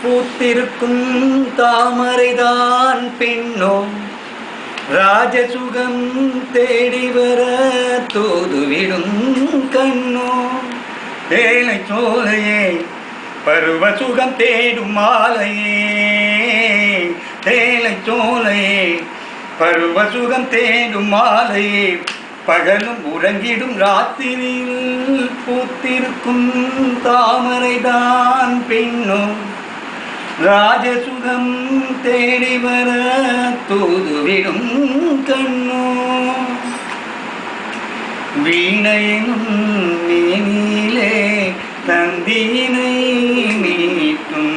பூத்திருக்கும் தாமரைதான் பெண்ணோ ராஜசுகம் தேடி வர தூதுவிடும் கண்ணோ தேனை சோலையே பருவ சுகம் தேடும் மாலையே தேனை சோலையே பருவ சுகம் தேடும் மாலையே பகலும் உறங்கிடும் ராத்திரியில் பூத்திருக்கும் தாமரைதான் பெண்ணோ ராஜசுகம் தேடி வர தூதுவிடும் கண்ணோ வீணையினும் மேனிலே தந்தியினை மீட்டும்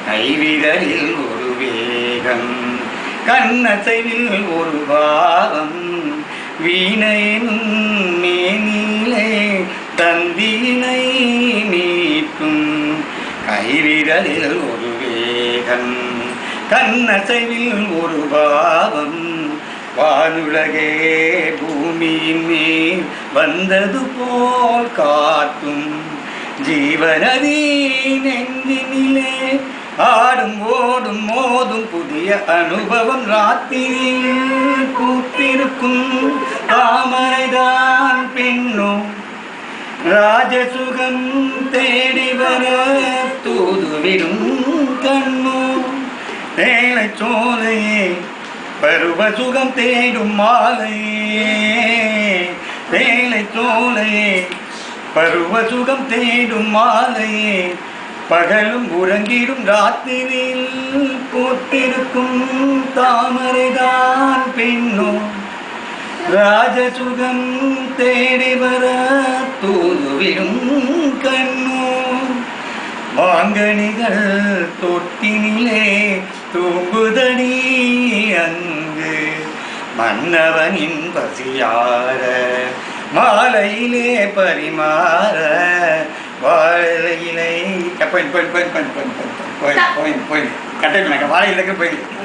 கைவிரலில் ஒரு வேகம் கண்ணசைவில் ஒரு பாவம் வீணையினும் மேனிலே தந்தியினை மீட்டும் கைவிரலில் ஒரு வேகம் கண்ணசைவில் ஒரு பாவம் வானுலகே பூமியின் மேல் வந்தது போல் காட்டும் ஜீவநதி நெஞ்சினிலே ஆடும் ஓடும் மோதும் புதிய அனுபவம் ராத்திரியில் பூத்திருக்கும் தாமரைதான் பெண்ணோ ராஜசுகம் தேடி வர தூதுவிடும் கண்ணோ தேனை சோலையே பருவ சுகம் தேடும் மாலையே தேனை சோலையே பருவ சுகம் தேடும் மாலையே பகலும் உறங்கிடும் ராத்திரியில் பூத்திருக்கும் தாமரைதான் பெண்ணோ ராஜசுகம் தேடி வர தூதுவிடும் கண்ணோ வாங்கனிகள் தொட்டினிலே தூங்குதடி அங்கு மன்னவனின் பசியார மாலையிலே பரிமாற வாழையிலே கட்டை வாழையிலே போயிடு